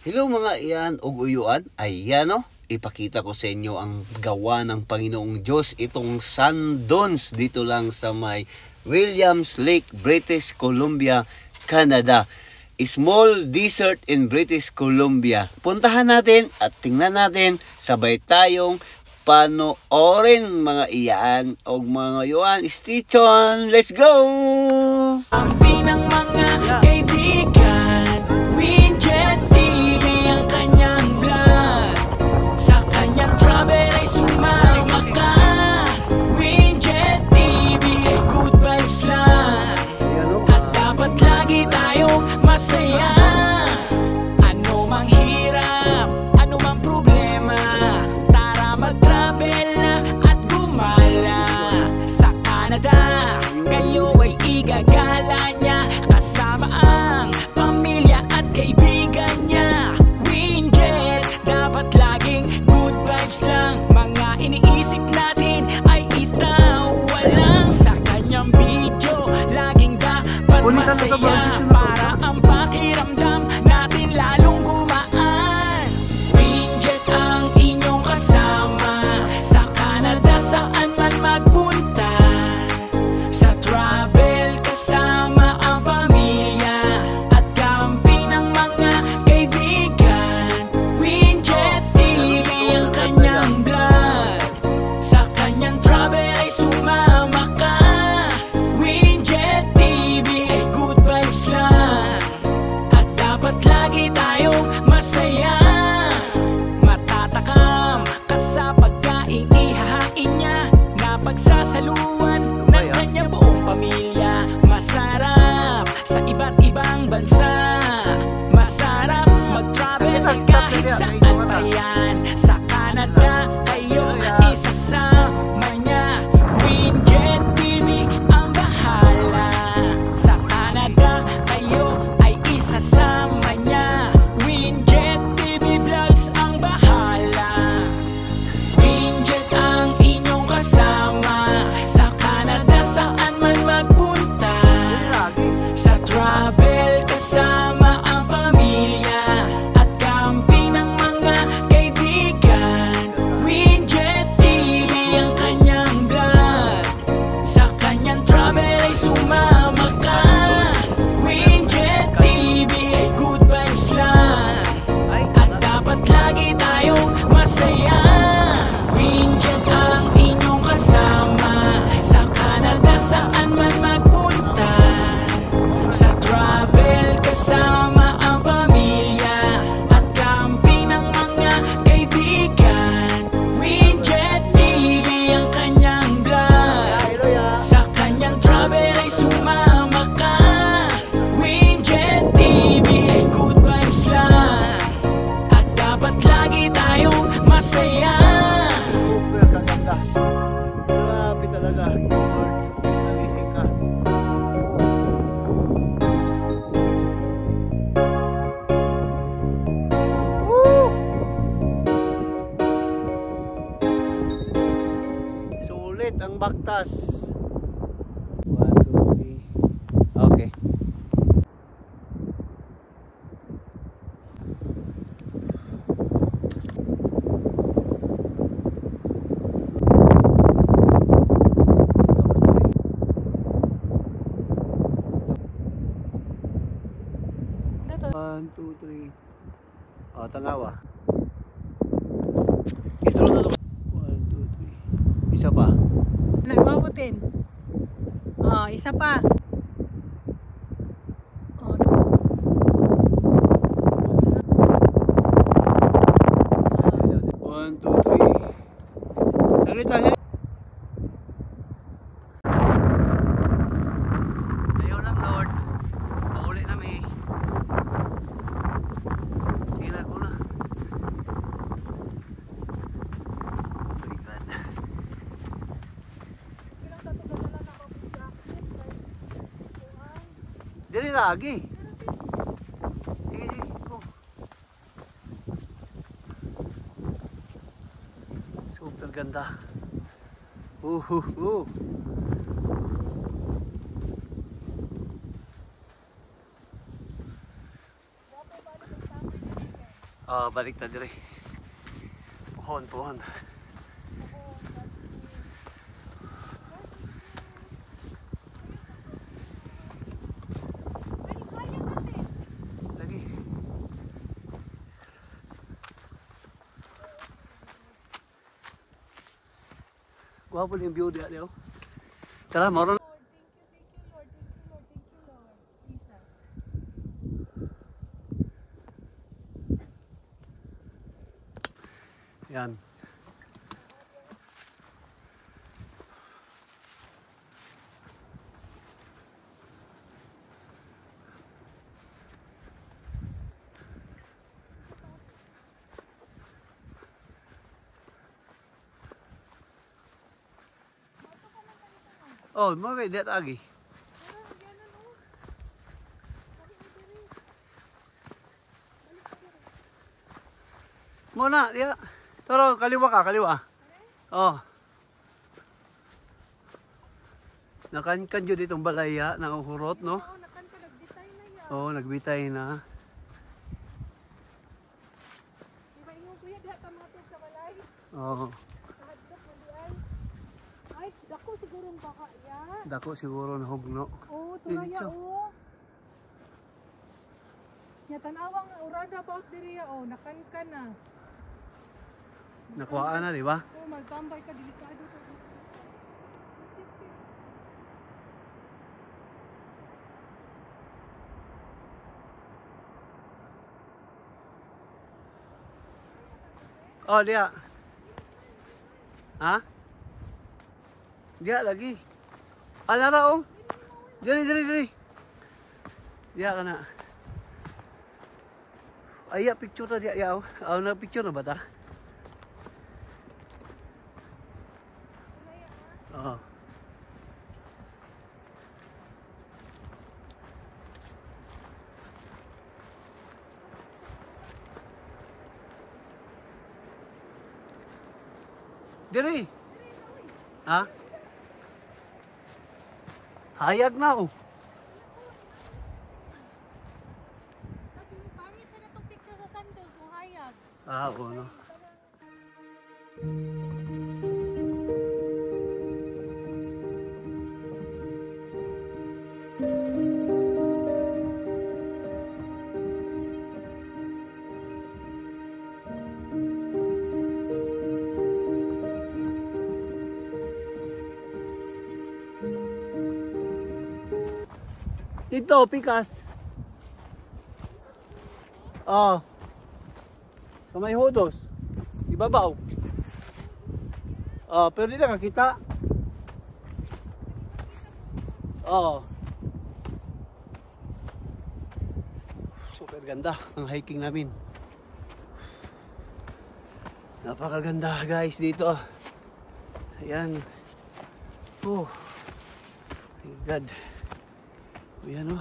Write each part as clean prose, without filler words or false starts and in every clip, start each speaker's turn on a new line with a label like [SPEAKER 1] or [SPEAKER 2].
[SPEAKER 1] Hello mga iyan o uyuan, ayan o, ipakita ko sa inyo ang gawa ng Panginoong Diyos, itong Sundance dito lang sa may Williams Lake, British Columbia, Canada. Small desert in British Columbia. Puntahan natin at tingnan natin, sabay tayong panoorin mga iyan o mga uyuan. Stay tuned, let's go!
[SPEAKER 2] Ang pinang mga kaibigan, Winjet TV ang kanyang vlog. Sa kanyang travel ay sumama ka. Winjet TV ay good vibes lang. At dapat lagi tayong masaya. Ano mang hirap, ano mang problema, tara mag-travel na at gumala. Sa Canada, kayo ay igagala niya, kasama ang pamilya at kaibigan niya. Winjet, dapat laging good vibes lang. Mga iniisip natin ay itawalang sa kanyang video. Laging dapat masaya para ang pakiramdam natin lalong gumaan. Winjet ang inyong kasama sa Canada, saan man magpunta. Sa travel kasama ang pamilya at camping ng mga kaibigan. Winjet TV ang kanyang vlog. Sa kanyang travel ay sumama ka. Winjet TV ay good vibes lang. At dapat lagi tayong masaya. Matatakam ka sa pagkain ihahain niya, na pagsasaluan ng kanyang buong pamilya. Masarap sa iba't ibang bansa, masarap mag-travel kahit saan pa yan. Sa Canada kayo isasama niya. Winjet TV ang bahala. Sa Canada kayo ay isasama niya. Winjet TV Vlogs ang bahala. Winjet ang inyong kasama sa Canada, saan man magpunta. Sa travel kasama ang pamilya at camping ng mga kaibigan. Winjet TV ang kanyang vlog. Sa kanyang travel ay sumama ka. Winjet TV ay good vibes lang. At dapat lagi tayong masaya. Winjet ang inyong kasama sa Canada, saan man magpunta. Sa travel kasama ang pamilya at camping ng mga kaibigan. Winjet TV ang kanyang vlog. Sa kanyang travel ay sumama ka. Winjet TV ay good vibes lang. At dapat lagi tayong masaya.
[SPEAKER 1] Super kaganda. Grabe talaga. Nagising ka. Sulit ang baktas. 1, 2, 3. Okay. One, two, three. Oh, tanawa. Ito na to. 1, 2, 3. Isa pa.
[SPEAKER 3] Nagwaputin. Oh, isa pa. Oh.
[SPEAKER 1] 1, 2, 3. Saglit lang. Ayaw lang, Lord. Pauli nami. Sige na, una. My God. Dili lagi. Sige, sige. Go. Super ganda. Balik na dire. Puhon, puhon. Lagi. Gwapo yung view dia oh. Tara, moron. Yan. Oh, mo kay det agi. Muna, dia. Toro, kaliwa ka, kaliwa. Oh. Nakankan jud itong balaya, nakahurot, no?
[SPEAKER 3] Oo, nakanta, nagbitay na yan.
[SPEAKER 1] Oo, nagbitay na.
[SPEAKER 3] Di ba ingon kuya, diha ka matod sa balay?
[SPEAKER 1] Oo.
[SPEAKER 3] Kahadlok, mali ay. Ay, dako siguro ang baka ya.
[SPEAKER 1] Dako siguro na hugno.
[SPEAKER 3] Oo,
[SPEAKER 1] Dili
[SPEAKER 3] turaya,
[SPEAKER 1] siya.
[SPEAKER 3] oo. Nya tanawang urada about diri ya, oh, nakankan na.
[SPEAKER 1] Nakuhaan na, di ba?
[SPEAKER 3] Oo, magtambay ka, delikado ka.
[SPEAKER 1] Oh, dia. Ha? Dia lagi. Ana ra oh. Diri, diri, diri. Dia kana. Aya picture ta dia yaw. Aw na picture na ba ta? Oo. Diri. Ha? Hayag na oh.
[SPEAKER 3] Pangit sa natong picture sa Santos, kung hayag.
[SPEAKER 1] Oo, no. Dito, pikas. Oh. Sa may hudos. Ibabaw. Oh, pero di na kakita. Oh. Super ganda ang hiking namin. Napakaganda guys dito. Ayan. Oh. My God. Ayan o.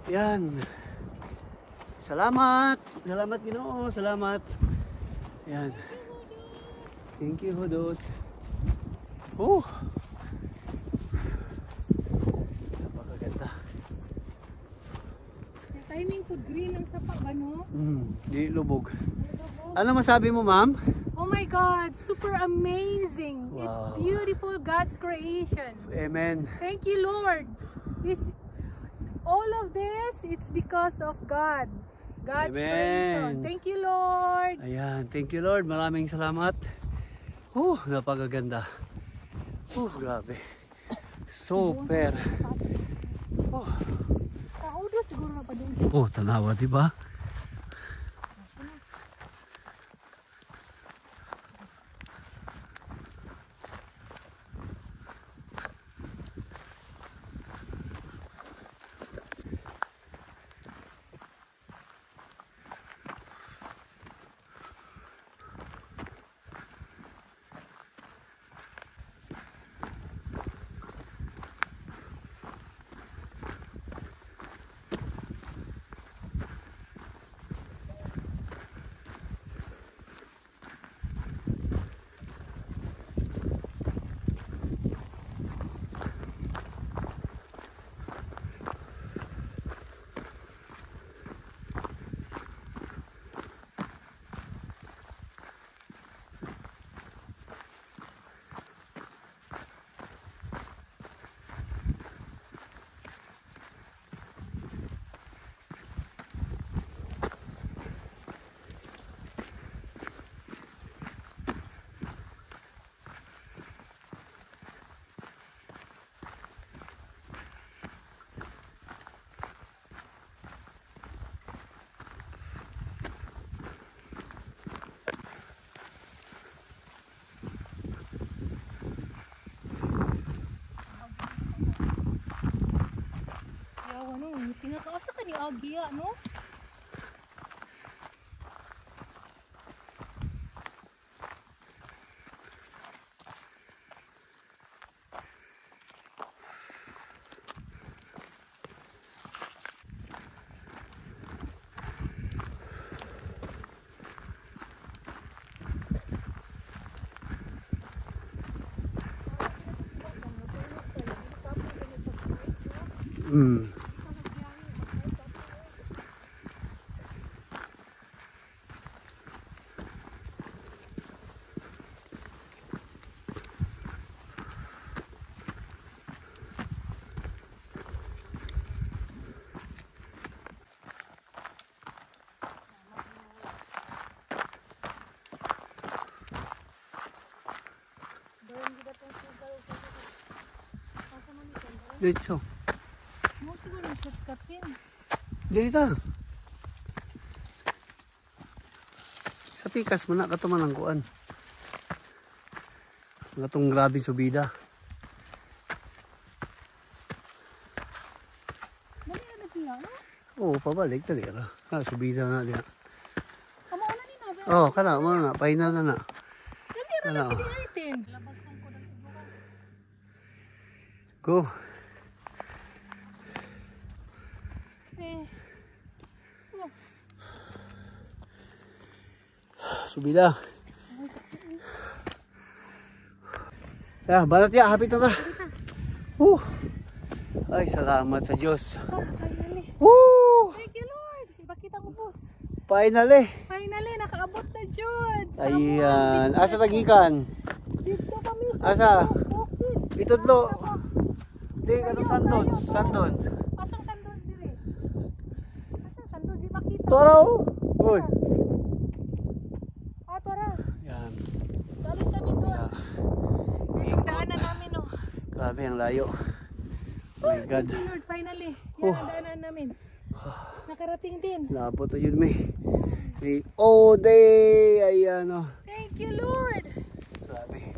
[SPEAKER 1] Ayan. Salamat. Salamat Ginoo. Salamat. Ayan. Thank you, Hodot. Oh. Napakaganda.
[SPEAKER 3] Yung timing po green ang sapa ba no?
[SPEAKER 1] Di lubog. Ano masabi mo, ma'am?
[SPEAKER 3] Oh my God, super amazing.
[SPEAKER 1] Wow.
[SPEAKER 3] It's beautiful, God's creation.
[SPEAKER 1] Amen.
[SPEAKER 3] Thank you, Lord. All of this, it's because of God. God's
[SPEAKER 1] Amen.
[SPEAKER 3] creation. Thank you, Lord.
[SPEAKER 1] Ayan. Thank you, Lord. Maraming salamat. Napakaganda. Grabe. Super.
[SPEAKER 3] Kaudo siguro na pa doon.
[SPEAKER 1] Tanawa, di ba?
[SPEAKER 3] giya, no?
[SPEAKER 1] Dito.
[SPEAKER 3] Mo siguro yung shortcut yun.
[SPEAKER 1] Dito. Sa pikas mo na katuman ang kuan. Natong grabe subida.
[SPEAKER 3] Dali na nagkiya, no?
[SPEAKER 1] Oo, pabalik tali ra. Subida na diha.
[SPEAKER 3] Kamo na ni na.
[SPEAKER 1] Oh, kana mo na, final na na.
[SPEAKER 3] Dali na nagkilitin. Labag song ko ng tubukan.
[SPEAKER 1] Go. Subida. Ya, balat ya, hapit na ta. Ay, salamat sa Diyos.
[SPEAKER 3] Finally.
[SPEAKER 1] Woo!
[SPEAKER 3] Thank you, Lord. Ipakita ko, boss.
[SPEAKER 1] Finally.
[SPEAKER 3] Finally, nakaabot na, Jud.
[SPEAKER 1] Ayan. Asa tagikan?
[SPEAKER 3] Dito kami.
[SPEAKER 1] Asa?
[SPEAKER 3] Okay.
[SPEAKER 1] Itudlo. Di, kanong sandon. Sandon.
[SPEAKER 3] Pasang sandon dire. Pasang sandon, di makita.
[SPEAKER 1] Toro. Uy.
[SPEAKER 3] Tara.
[SPEAKER 1] Yan.
[SPEAKER 3] Galing kami doon. Ditong daanan namin, oh.
[SPEAKER 1] Grabe ang layo. Oh my God.
[SPEAKER 3] Thank you, Lord, finally. Yan ang daanan namin. Nakarating din.
[SPEAKER 1] Lapot to yun, may. Oh, day. Ayan, oh.
[SPEAKER 3] Thank you, Lord.
[SPEAKER 1] Grabe.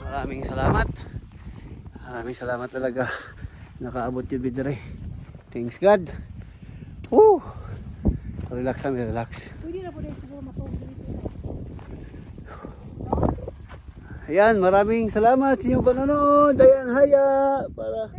[SPEAKER 1] Maraming salamat. Maraming salamat talaga. Nakaabot yun, bidre. Thanks, God. Woo! Relax kami, relax.
[SPEAKER 3] Pwede na po rin siguro matawag dito.
[SPEAKER 1] Ayan, maraming salamat sa inyong panonood. Ayan, haya. Para